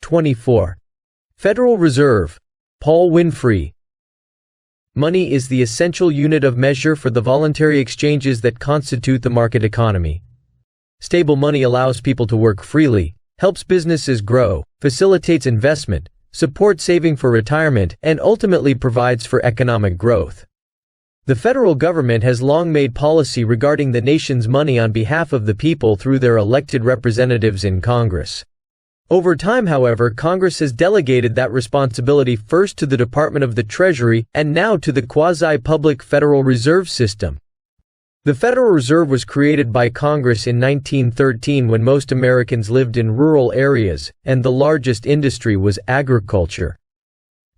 24. Federal Reserve. Paul Winfrey. Money is the essential unit of measure for the voluntary exchanges that constitute the market economy. Stable money allows people to work freely, helps businesses grow, facilitates investment, supports saving for retirement, and ultimately provides for economic growth. The federal government has long made policy regarding the nation's money on behalf of the people through their elected representatives in Congress. Over time, however, Congress has delegated that responsibility first to the Department of the Treasury and now to the quasi-public Federal Reserve System. The Federal Reserve was created by Congress in 1913 when most Americans lived in rural areas, and the largest industry was agriculture.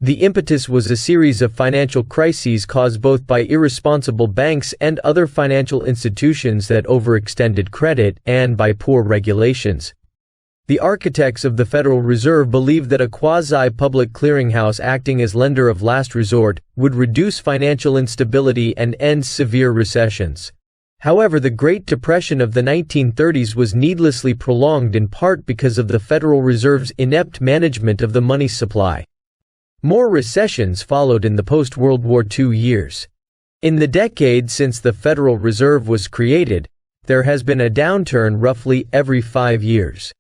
The impetus was a series of financial crises caused both by irresponsible banks and other financial institutions that overextended credit, and by poor regulations. The architects of the Federal Reserve believed that a quasi-public clearinghouse acting as lender of last resort would reduce financial instability and end severe recessions. However, the Great Depression of the 1930s was needlessly prolonged in part because of the Federal Reserve's inept management of the money supply. More recessions followed in the post-World War II years. In the decade since the Federal Reserve was created, there has been a downturn roughly every 5 years.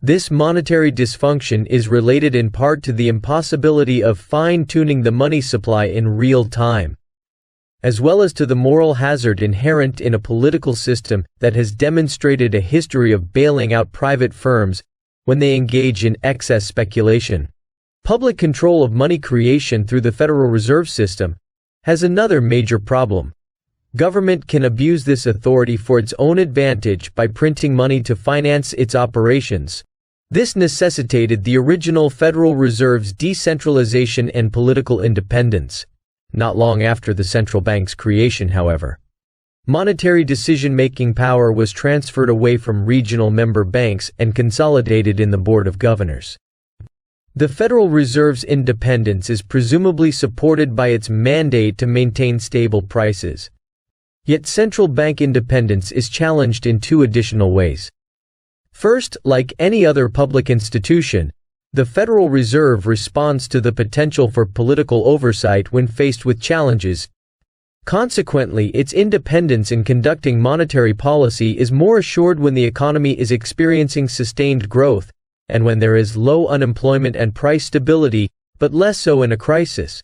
This monetary dysfunction is related in part to the impossibility of fine-tuning the money supply in real time, as well as to the moral hazard inherent in a political system that has demonstrated a history of bailing out private firms when they engage in excess speculation. Public control of money creation through the Federal Reserve System has another major problem. Government can abuse this authority for its own advantage by printing money to finance its operations. This necessitated the original Federal Reserve's decentralization and political independence. Not long after the central bank's creation, however, monetary decision-making power was transferred away from regional member banks and consolidated in the Board of Governors. The Federal Reserve's independence is presumably supported by its mandate to maintain stable prices. Yet central bank independence is challenged in two additional ways. First, like any other public institution, the Federal Reserve responds to the potential for political oversight when faced with challenges. Consequently, its independence in conducting monetary policy is more assured when the economy is experiencing sustained growth, and when there is low unemployment and price stability, but less so in a crisis.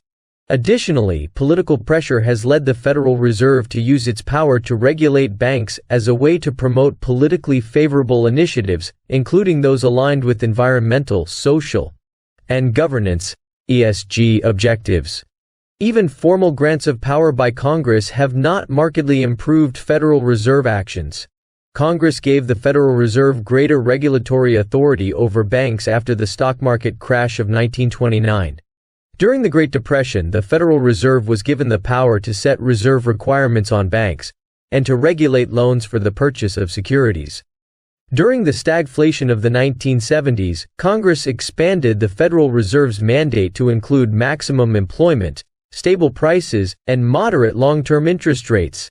Additionally, political pressure has led the Federal Reserve to use its power to regulate banks as a way to promote politically favorable initiatives, including those aligned with environmental, social, and governance (ESG) objectives. Even formal grants of power by Congress have not markedly improved Federal Reserve actions. Congress gave the Federal Reserve greater regulatory authority over banks after the stock market crash of 1929. During the Great Depression, the Federal Reserve was given the power to set reserve requirements on banks, and to regulate loans for the purchase of securities. During the stagflation of the 1970s, Congress expanded the Federal Reserve's mandate to include maximum employment, stable prices, and moderate long-term interest rates.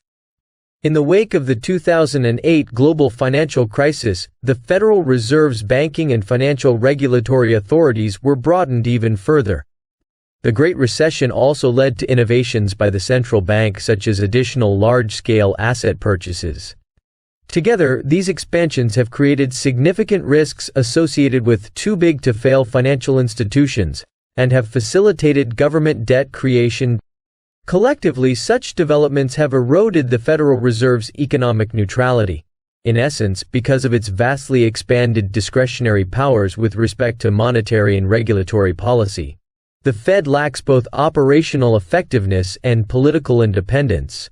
In the wake of the 2008 global financial crisis, the Federal Reserve's banking and financial regulatory authorities were broadened even further. The Great Recession also led to innovations by the central bank, such as additional large-scale asset purchases. Together, these expansions have created significant risks associated with too-big-to-fail financial institutions, and have facilitated government debt creation. Collectively, such developments have eroded the Federal Reserve's economic neutrality. In essence, because of its vastly expanded discretionary powers with respect to monetary and regulatory policy, the Fed lacks both operational effectiveness and political independence.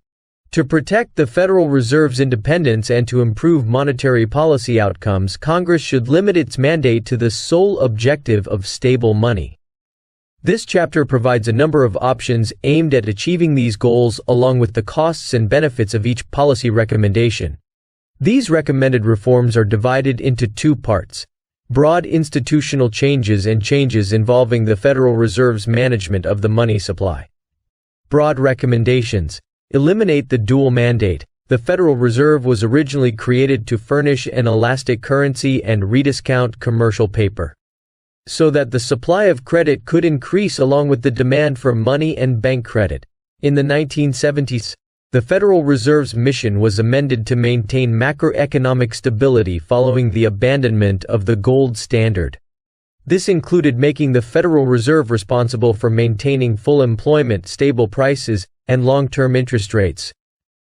To protect the Federal Reserve's independence and to improve monetary policy outcomes, Congress should limit its mandate to the sole objective of stable money. This chapter provides a number of options aimed at achieving these goals, along with the costs and benefits of each policy recommendation. These recommended reforms are divided into two parts: broad institutional changes and changes involving the Federal Reserve's management of the money supply. Broad recommendations: eliminate the dual mandate. The Federal Reserve was originally created to furnish an elastic currency and rediscount commercial paper. so that the supply of credit could increase along with the demand for money and bank credit. In the 1970s, the Federal Reserve's mission was amended to maintain macroeconomic stability following the abandonment of the gold standard. This included making the Federal Reserve responsible for maintaining full employment, stable prices, and long-term interest rates.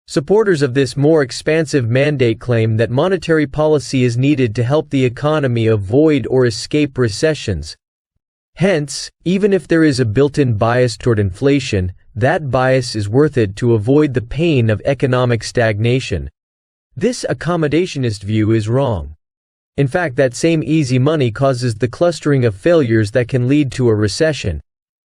Supporters of this more expansive mandate claim that monetary policy is needed to help the economy avoid or escape recessions. Hence, even if there is a built-in bias toward inflation, that bias is worth it to avoid the pain of economic stagnation. This accommodationist view is wrong. In fact, that same easy money causes the clustering of failures that can lead to a recession.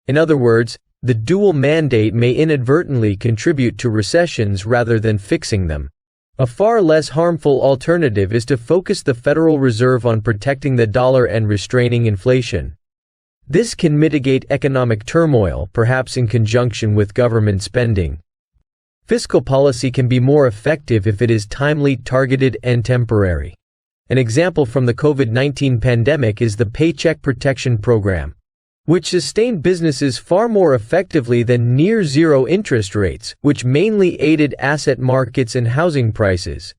In other words, the dual mandate may inadvertently contribute to recessions rather than fixing them. A far less harmful alternative is to focus the Federal Reserve on protecting the dollar and restraining inflation. This can mitigate economic turmoil, perhaps in conjunction with government spending. Fiscal policy can be more effective if it is timely, targeted, and temporary. An example from the COVID-19 pandemic is the Paycheck Protection Program, which sustained businesses far more effectively than near-zero interest rates, which mainly aided asset markets and housing prices.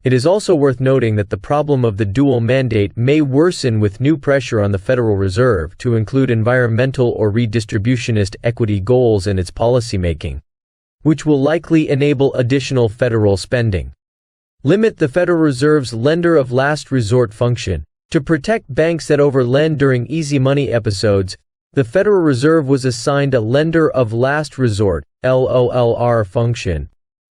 It is also worth noting that the problem of the dual mandate may worsen with new pressure on the Federal Reserve to include environmental or redistributionist equity goals in its policymaking, which will likely enable additional federal spending. Limit the Federal Reserve's lender of last resort function. To protect banks that overlend during easy money episodes, the Federal Reserve was assigned a lender of last resort (LOLR) function.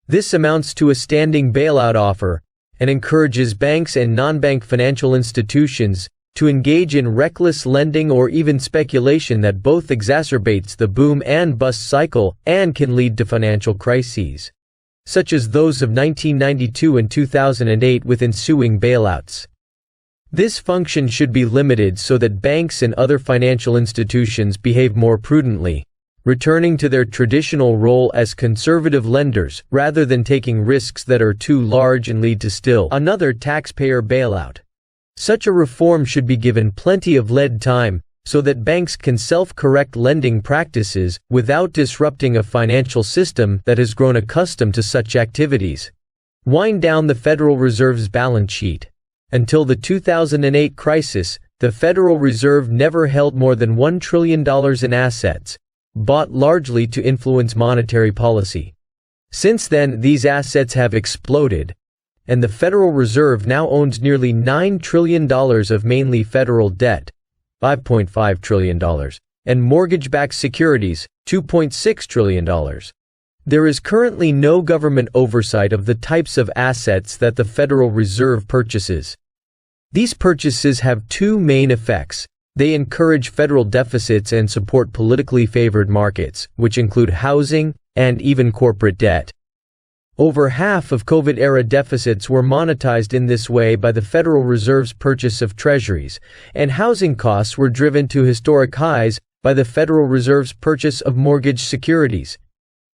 This amounts to a standing bailout offer and encourages banks and non-bank financial institutions to engage in reckless lending or even speculation that both exacerbates the boom and bust cycle and can lead to financial crises, such as those of 1992 and 2008 with ensuing bailouts. This function should be limited so that banks and other financial institutions behave more prudently, returning to their traditional role as conservative lenders rather than taking risks that are too large and lead to still another taxpayer bailout. Such a reform should be given plenty of lead time so that banks can self-correct lending practices without disrupting a financial system that has grown accustomed to such activities. Wind down the Federal Reserve's balance sheet. Until the 2008 crisis, the Federal Reserve never held more than $1 trillion in assets, bought largely to influence monetary policy. Since then, these assets have exploded, and the Federal Reserve now owns nearly $9 trillion of mainly federal debt, $5.5 trillion, and mortgage-backed securities, $2.6 trillion. There is currently no government oversight of the types of assets that the Federal Reserve purchases. These purchases have two main effects. They encourage federal deficits and support politically favored markets, which include housing and even corporate debt. Over half of COVID-era deficits were monetized in this way by the Federal Reserve's purchase of treasuries, and housing costs were driven to historic highs by the Federal Reserve's purchase of mortgage securities.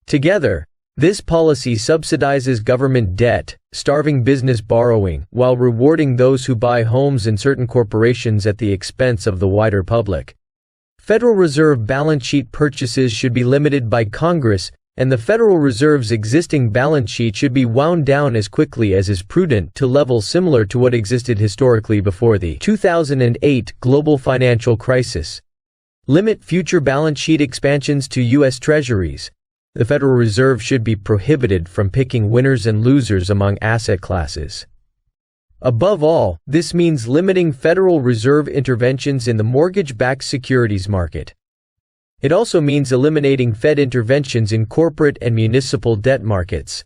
Together, this policy subsidizes government debt, starving business borrowing, while rewarding those who buy homes and certain corporations at the expense of the wider public. Federal Reserve balance sheet purchases should be limited by Congress, and the Federal Reserve's existing balance sheet should be wound down as quickly as is prudent to levels similar to what existed historically before the 2008 global financial crisis. Limit future balance sheet expansions to U.S. Treasuries. The Federal Reserve should be prohibited from picking winners and losers among asset classes. Above all, this means limiting Federal Reserve interventions in the mortgage-backed securities market. It also means eliminating Fed interventions in corporate and municipal debt markets.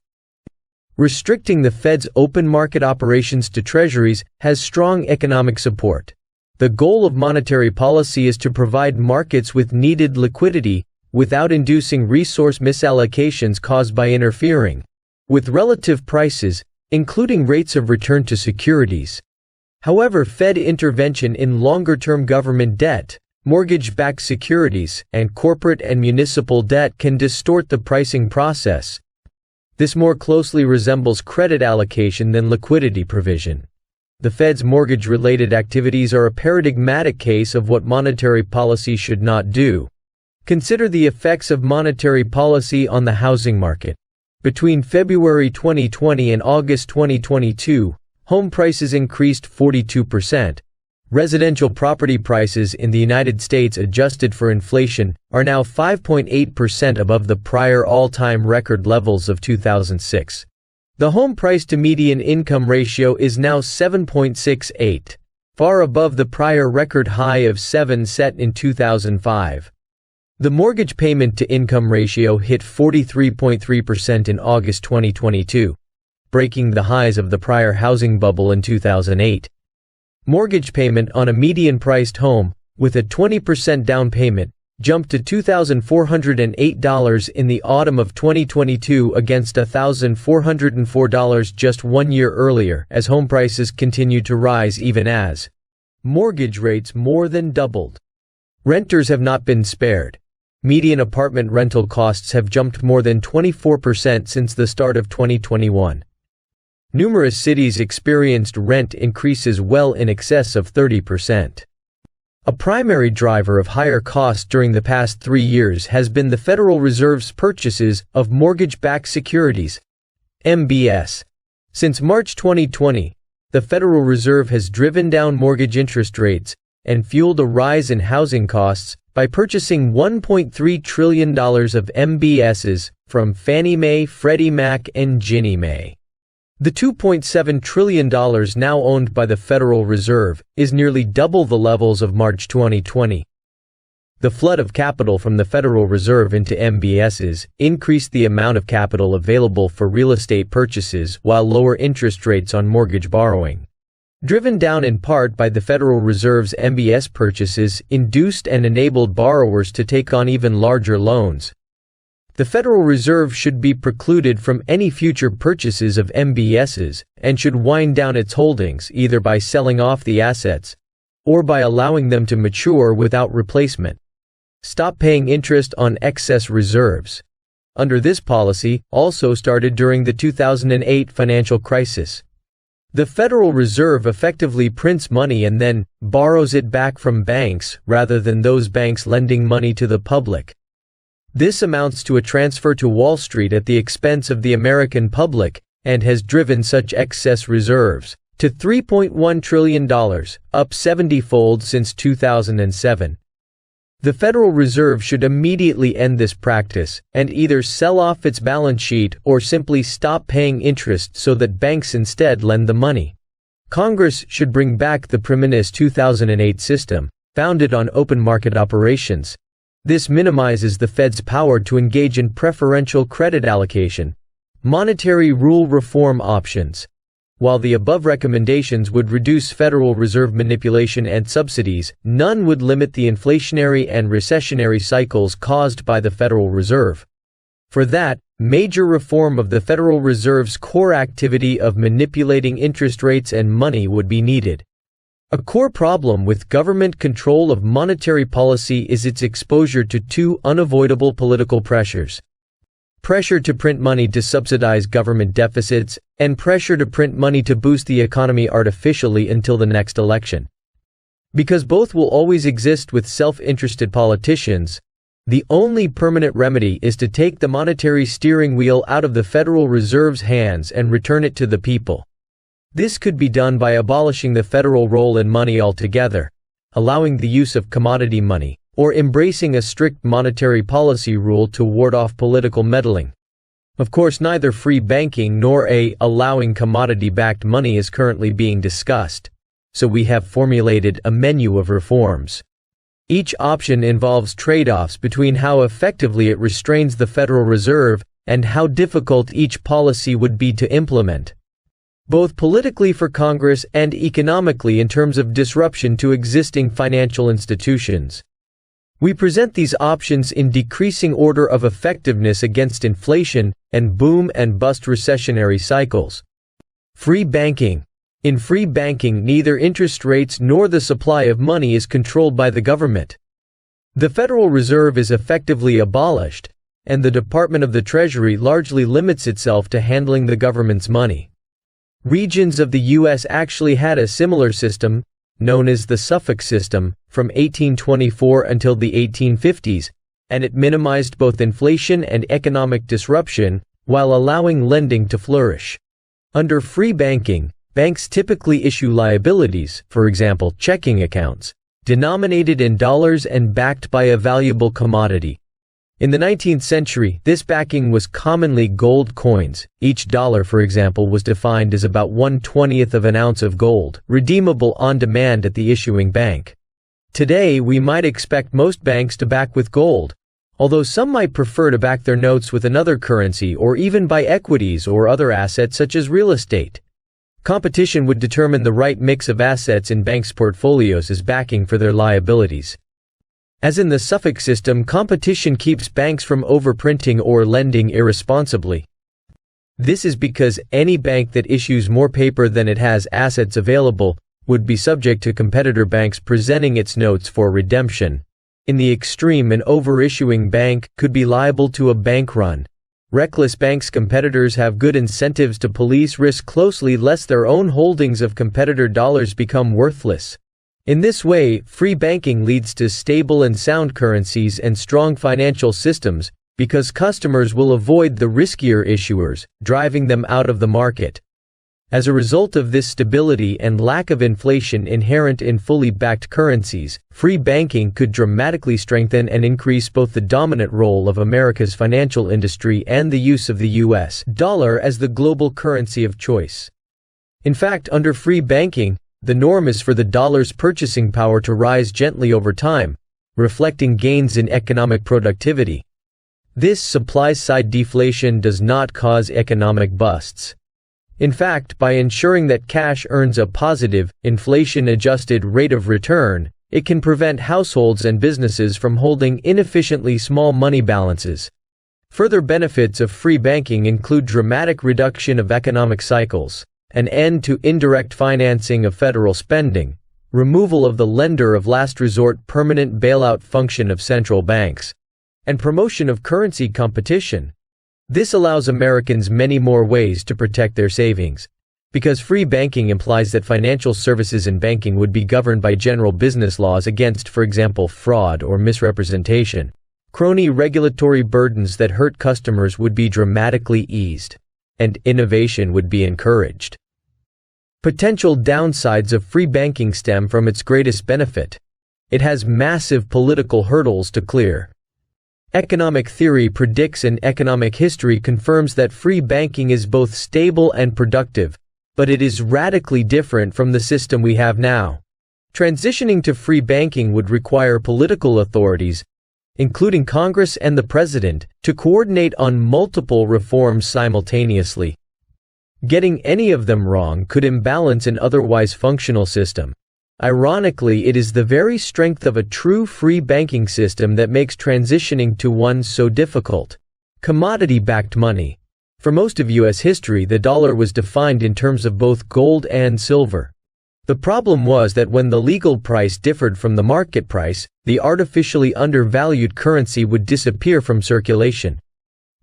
Restricting the Fed's open market operations to treasuries has strong economic support. The goal of monetary policy is to provide markets with needed liquidity without inducing resource misallocations caused by interfering with relative prices, including rates of return to securities. However, Fed intervention in longer-term government debt, mortgage-backed securities, and corporate and municipal debt can distort the pricing process. This more closely resembles credit allocation than liquidity provision. The Fed's mortgage-related activities are a paradigmatic case of what monetary policy should not do. Consider the effects of monetary policy on the housing market. Between February 2020 and August 2022, home prices increased 42%. Residential property prices in the United States, adjusted for inflation, are now 5.8% above the prior all-time record levels of 2006. The home price to median income ratio is now 7.68, far above the prior record high of 7 set in 2005. The mortgage payment to income ratio hit 43.3% in August 2022, breaking the highs of the prior housing bubble in 2008. Mortgage payment on a median-priced home, with a 20% down payment, jumped to $2,408 in the autumn of 2022 against $1,404 just 1 year earlier, as home prices continued to rise even as mortgage rates more than doubled. Renters have not been spared. Median apartment rental costs have jumped more than 24% since the start of 2021. Numerous cities experienced rent increases well in excess of 30%. A primary driver of higher costs during the past 3 years has been the Federal Reserve's purchases of mortgage-backed securities, MBS. Since March 2020, the Federal Reserve has driven down mortgage interest rates and fueled a rise in housing costs by purchasing $1.3 trillion of MBSs from Fannie Mae, Freddie Mac, and Ginnie Mae. The $2.7 trillion now owned by the Federal Reserve is nearly double the levels of March 2020. The flood of capital from the Federal Reserve into MBSs increased the amount of capital available for real estate purchases while lower interest rates on mortgage borrowing. Driven down in part by the Federal Reserve's MBS purchases, induced and enabled borrowers to take on even larger loans. The Federal Reserve should be precluded from any future purchases of MBSs and should wind down its holdings either by selling off the assets or by allowing them to mature without replacement. Stop paying interest on excess reserves. Under this policy, also started during the 2008 financial crisis. The Federal Reserve effectively prints money and then borrows it back from banks rather than those banks lending money to the public. This amounts to a transfer to Wall Street at the expense of the American public and has driven such excess reserves to $3.1 trillion, up 70-fold since 2007. The Federal Reserve should immediately end this practice and either sell off its balance sheet or simply stop paying interest so that banks instead lend the money. Congress should bring back the Priminous 2008 system, founded on open market operations. This minimizes the Fed's power to engage in preferential credit allocation, monetary rule reform options. While the above recommendations would reduce Federal Reserve manipulation and subsidies, none would limit the inflationary and recessionary cycles caused by the Federal Reserve. For that, major reform of the Federal Reserve's core activity of manipulating interest rates and money would be needed. A core problem with government control of monetary policy is its exposure to two unavoidable political pressures: pressure to print money to subsidize government deficits, and pressure to print money to boost the economy artificially until the next election. Because both will always exist with self-interested politicians, the only permanent remedy is to take the monetary steering wheel out of the Federal Reserve's hands and return it to the people. This could be done by abolishing the federal role in money altogether, allowing the use of commodity money, or embracing a strict monetary policy rule to ward off political meddling. Of course, neither free banking nor allowing commodity-backed money is currently being discussed, so we have formulated a menu of reforms. Each option involves trade-offs between how effectively it restrains the Federal Reserve and how difficult each policy would be to implement, both politically for Congress and economically in terms of disruption to existing financial institutions. We present these options in decreasing order of effectiveness against inflation and boom and bust recessionary cycles. Free banking. In free banking, neither interest rates nor the supply of money is controlled by the government. The Federal Reserve is effectively abolished, and the Department of the Treasury largely limits itself to handling the government's money. Regions of the U.S. actually had a similar system, known as the Suffolk system, from 1824 until the 1850s, and it minimized both inflation and economic disruption while allowing lending to flourish. Under free banking, banks typically issue liabilities, for example checking accounts, denominated in dollars and backed by a valuable commodity. In the 19th century, this backing was commonly gold coins. Each dollar, for example, was defined as about 1/20th of an ounce of gold, redeemable on demand at the issuing bank. Today, we might expect most banks to back with gold, although some might prefer to back their notes with another currency or even buy equities or other assets such as real estate. Competition would determine the right mix of assets in banks' portfolios as backing for their liabilities. As in the Suffolk system, competition keeps banks from overprinting or lending irresponsibly. This is because any bank that issues more paper than it has assets available would be subject to competitor banks presenting its notes for redemption. In the extreme, an overissuing bank could be liable to a bank run. Reckless banks' competitors have good incentives to police risk closely lest their own holdings of competitor dollars become worthless. In this way, free banking leads to stable and sound currencies and strong financial systems, because customers will avoid the riskier issuers, driving them out of the market. As a result of this stability and lack of inflation inherent in fully backed currencies, free banking could dramatically strengthen and increase both the dominant role of America's financial industry and the use of the U.S. dollar as the global currency of choice. In fact, under free banking, the norm is for the dollar's purchasing power to rise gently over time, reflecting gains in economic productivity. This supply-side deflation does not cause economic busts. In fact, by ensuring that cash earns a positive, inflation-adjusted rate of return, it can prevent households and businesses from holding inefficiently small money balances. Further benefits of free banking include dramatic reduction of economic cycles, an end to indirect financing of federal spending, removal of the lender of last resort permanent bailout function of central banks, and promotion of currency competition. This allows Americans many more ways to protect their savings. Because free banking implies that financial services and banking would be governed by general business laws against, for example, fraud or misrepresentation, crony regulatory burdens that hurt customers would be dramatically eased, and innovation would be encouraged. Potential downsides of free banking stem from its greatest benefit. It has massive political hurdles to clear. Economic theory predicts and economic history confirms that free banking is both stable and productive, but it is radically different from the system we have now. Transitioning to free banking would require political authorities, including Congress and the President, to coordinate on multiple reforms simultaneously. Getting any of them wrong could imbalance an otherwise functional system. Ironically, it is the very strength of a true free banking system that makes transitioning to one so difficult. Commodity-backed money. For most of U.S. history, the dollar was defined in terms of both gold and silver. The problem was that when the legal price differed from the market price, the artificially undervalued currency would disappear from circulation.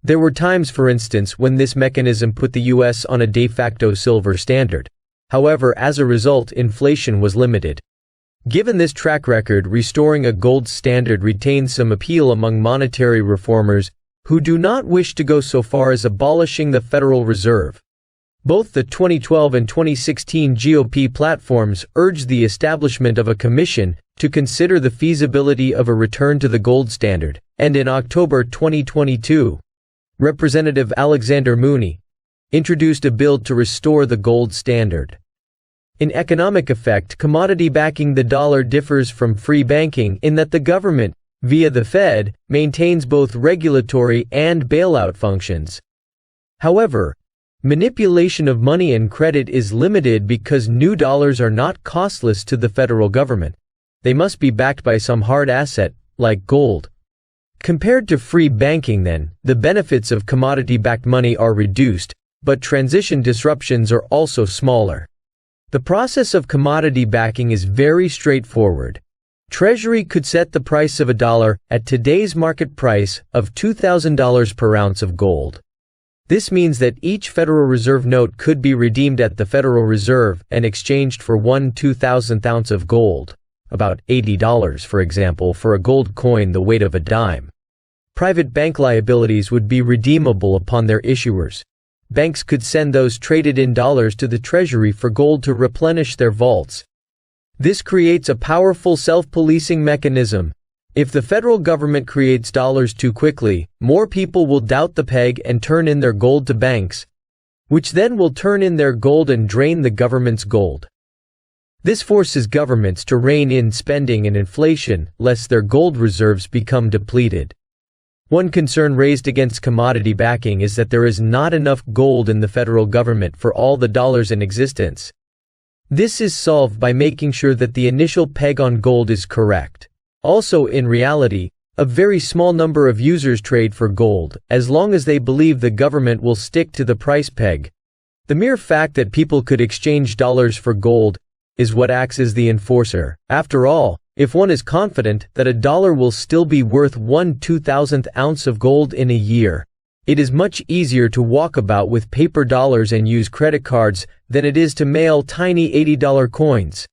There were times, for instance, when this mechanism put the U.S. on a de facto silver standard. However, as a result, inflation was limited. Given this track record, restoring a gold standard retains some appeal among monetary reformers who do not wish to go so far as abolishing the Federal Reserve. Both the 2012 and 2016 GOP platforms urged the establishment of a commission to consider the feasibility of a return to the gold standard, and in October 2022, Representative Alexander Mooney introduced a bill to restore the gold standard. In economic effect, commodity backing the dollar differs from free banking in that the government, via the Fed, maintains both regulatory and bailout functions. However, manipulation of money and credit is limited because new dollars are not costless to the federal government. They must be backed by some hard asset, like gold. Compared to free banking then, the benefits of commodity-backed money are reduced, but transition disruptions are also smaller. The process of commodity backing is very straightforward. Treasury could set the price of $1 at today's market price of $2,000 per ounce of gold. This means that each Federal Reserve note could be redeemed at the Federal Reserve and exchanged for 1 2,000th ounce of gold, about $80 for example, for a gold coin the weight of a dime. Private bank liabilities would be redeemable upon their issuers. Banks could send those traded in dollars to the Treasury for gold to replenish their vaults. This creates a powerful self-policing mechanism. If the federal government creates dollars too quickly, more people will doubt the peg and turn in their gold to banks, which then will turn in their gold and drain the government's gold. This forces governments to rein in spending and inflation, lest their gold reserves become depleted. One concern raised against commodity backing is that there is not enough gold in the federal government for all the dollars in existence. This is solved by making sure that the initial peg on gold is correct. Also, in reality, a very small number of users trade for gold, as long as they believe the government will stick to the price peg. The mere fact that people could exchange dollars for gold is what acts as the enforcer. After all, if one is confident that a dollar will still be worth 1 2,000th ounce of gold in a year, it is much easier to walk about with paper dollars and use credit cards than it is to mail tiny $80 coins.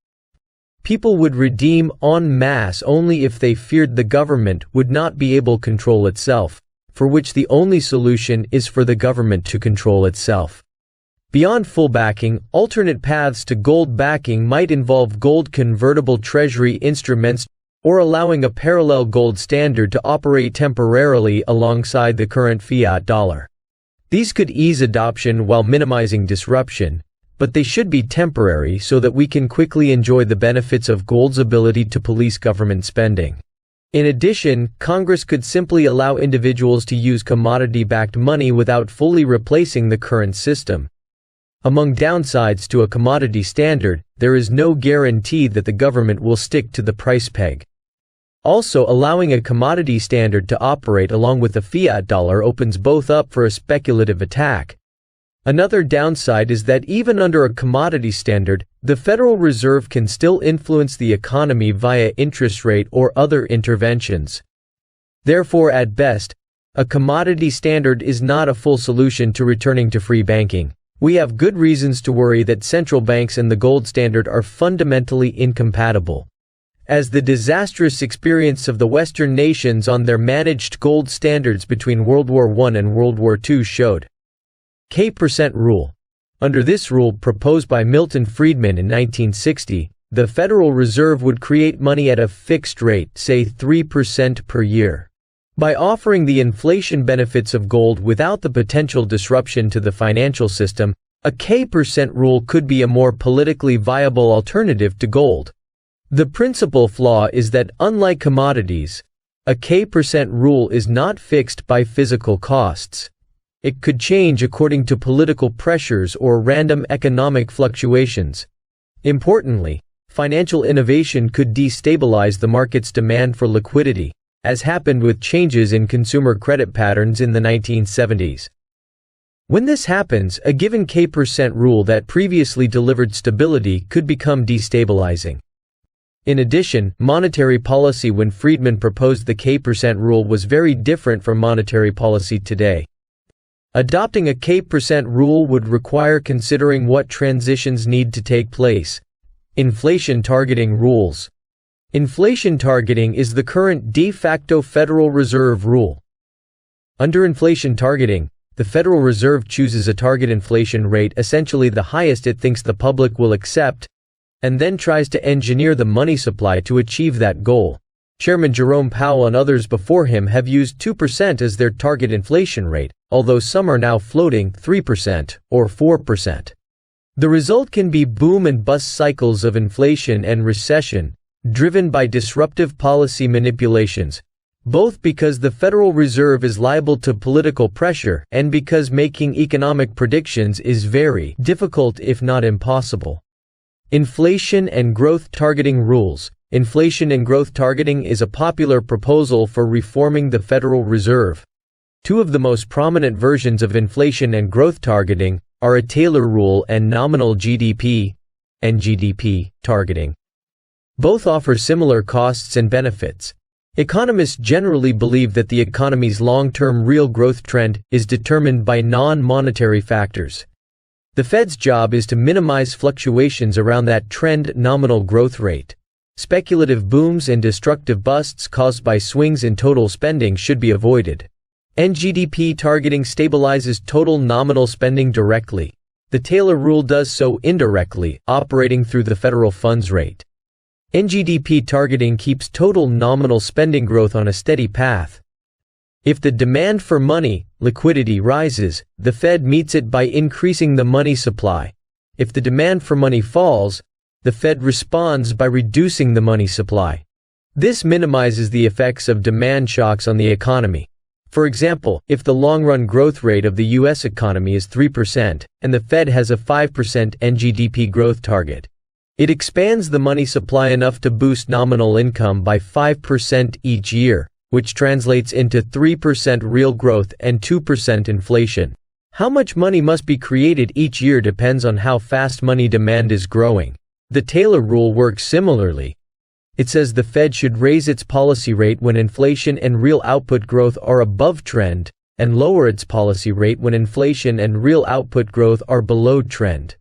People would redeem en masse only if they feared the government would not be able to control itself, for which the only solution is for the government to control itself. Beyond full backing, alternate paths to gold backing might involve gold convertible treasury instruments or allowing a parallel gold standard to operate temporarily alongside the current fiat dollar. These could ease adoption while minimizing disruption, but they should be temporary so that we can quickly enjoy the benefits of gold's ability to police government spending. In addition, Congress could simply allow individuals to use commodity-backed money without fully replacing the current system. Among downsides to a commodity standard, there is no guarantee that the government will stick to the price peg. Also, allowing a commodity standard to operate along with the fiat dollar opens both up for a speculative attack. Another downside is that even under a commodity standard, the Federal Reserve can still influence the economy via interest rate or other interventions. Therefore, at best, a commodity standard is not a full solution to returning to free banking. We have good reasons to worry that central banks and the gold standard are fundamentally incompatible, as the disastrous experience of the Western nations on their managed gold standards between World War I and World War II showed. K% rule. Under this rule proposed by Milton Friedman in 1960, the Federal Reserve would create money at a fixed rate, say 3% per year. By offering the inflation benefits of gold without the potential disruption to the financial system, a K% rule could be a more politically viable alternative to gold. The principal flaw is that, unlike commodities, a K% rule is not fixed by physical costs. It could change according to political pressures or random economic fluctuations. Importantly, financial innovation could destabilize the market's demand for liquidity, as happened with changes in consumer credit patterns in the 1970s. When this happens, a given K% rule that previously delivered stability could become destabilizing. In addition, monetary policy when Friedman proposed the K% rule was very different from monetary policy today. Adopting a K% rule would require considering what transitions need to take place. Inflation targeting rules. Inflation targeting is the current de facto Federal Reserve rule. Under inflation targeting, the Federal Reserve chooses a target inflation rate, essentially the highest it thinks the public will accept, and then tries to engineer the money supply to achieve that goal. Chairman Jerome Powell and others before him have used 2% as their target inflation rate, although some are now floating 3% or 4%. The result can be boom and bust cycles of inflation and recession, driven by disruptive policy manipulations, both because the Federal Reserve is liable to political pressure and because making economic predictions is very difficult if not impossible. Inflation and growth targeting rules. Inflation and growth targeting is a popular proposal for reforming the Federal Reserve. Two of the most prominent versions of inflation and growth targeting are a Taylor rule and nominal GDP (NGDP) targeting. Both offer similar costs and benefits. Economists generally believe that the economy's long-term real growth trend is determined by non-monetary factors. The Fed's job is to minimize fluctuations around that trend nominal growth rate. Speculative booms and destructive busts caused by swings in total spending should be avoided. NGDP targeting stabilizes total nominal spending directly. The Taylor rule does so indirectly, operating through the federal funds rate. NGDP targeting keeps total nominal spending growth on a steady path. If the demand for money, liquidity rises, the Fed meets it by increasing the money supply. If the demand for money falls, the Fed responds by reducing the money supply. This minimizes the effects of demand shocks on the economy. For example, if the long-run growth rate of the U.S. economy is 3% and the Fed has a 5% NGDP growth target, it expands the money supply enough to boost nominal income by 5% each year, which translates into 3% real growth and 2% inflation. How much money must be created each year depends on how fast money demand is growing. The Taylor rule works similarly. It says the Fed should raise its policy rate when inflation and real output growth are above trend, and lower its policy rate when inflation and real output growth are below trend.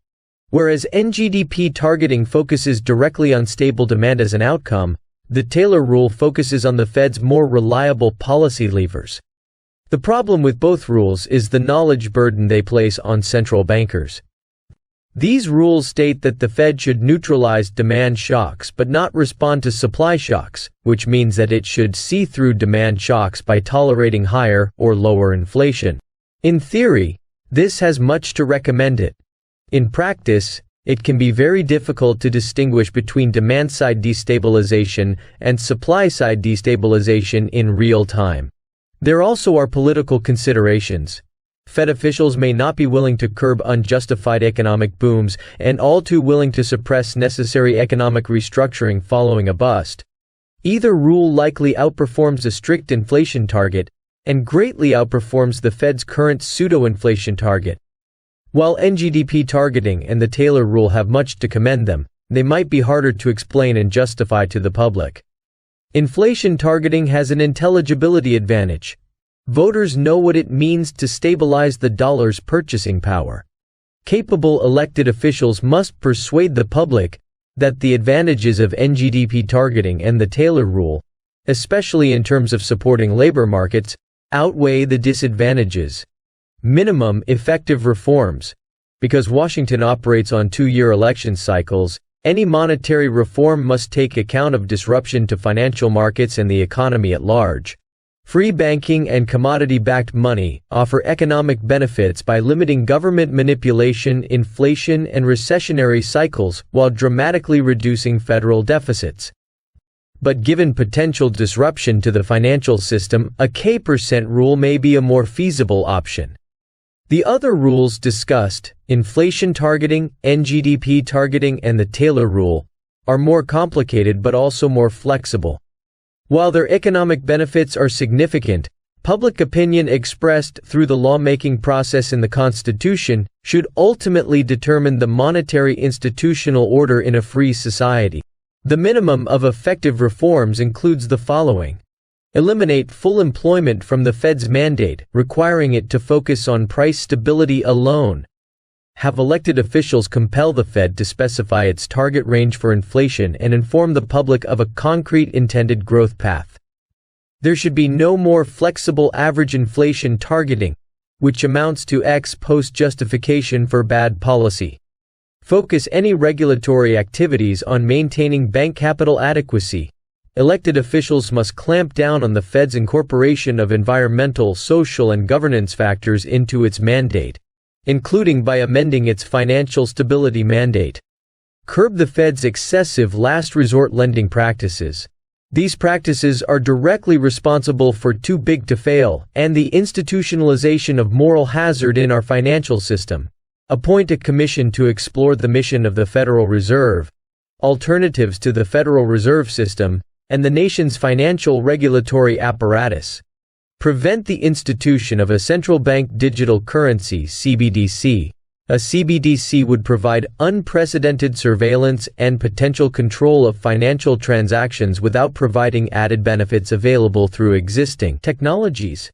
Whereas NGDP targeting focuses directly on stable demand as an outcome, the Taylor rule focuses on the Fed's more reliable policy levers. The problem with both rules is the knowledge burden they place on central bankers. These rules state that the Fed should neutralize demand shocks but not respond to supply shocks, which means that it should see through demand shocks by tolerating higher or lower inflation. In theory, this has much to recommend it. In practice, it can be very difficult to distinguish between demand-side destabilization and supply-side destabilization in real time. There also are political considerations. Fed officials may not be willing to curb unjustified economic booms and all too willing to suppress necessary economic restructuring following a bust. Either rule likely outperforms a strict inflation target and greatly outperforms the Fed's current pseudo-inflation target. While NGDP targeting and the Taylor rule have much to commend them, they might be harder to explain and justify to the public. Inflation targeting has an intelligibility advantage. Voters know what it means to stabilize the dollar's purchasing power. Capable elected officials must persuade the public that the advantages of NGDP targeting and the Taylor rule, especially in terms of supporting labor markets, outweigh the disadvantages. Minimum effective reforms. Because Washington operates on two-year election cycles, any monetary reform must take account of disruption to financial markets and the economy at large. Free banking and commodity-backed money offer economic benefits by limiting government manipulation, inflation, and recessionary cycles while dramatically reducing federal deficits. But given potential disruption to the financial system, a K% rule may be a more feasible option. The other rules discussed, inflation targeting, NGDP targeting, and the Taylor rule, are more complicated but also more flexible. While their economic benefits are significant, public opinion expressed through the lawmaking process in the Constitution should ultimately determine the monetary institutional order in a free society. The minimum of effective reforms includes the following. Eliminate full employment from the Fed's mandate, requiring it to focus on price stability alone. Have elected officials compel the Fed to specify its target range for inflation and inform the public of a concrete intended growth path. There should be no more flexible average inflation targeting, which amounts to ex post justification for bad policy. Focus any regulatory activities on maintaining bank capital adequacy. Elected officials must clamp down on the Fed's incorporation of environmental, social, and governance factors into its mandate, including by amending its financial stability mandate. Curb the Fed's excessive last resort lending practices. These practices are directly responsible for too big to fail and the institutionalization of moral hazard in our financial system. Appoint a commission to explore the mission of the Federal Reserve, alternatives to the Federal Reserve System, and the nation's financial regulatory apparatus. Prevent the institution of a central bank digital currency (CBDC). A CBDC would provide unprecedented surveillance and potential control of financial transactions without providing added benefits available through existing technologies.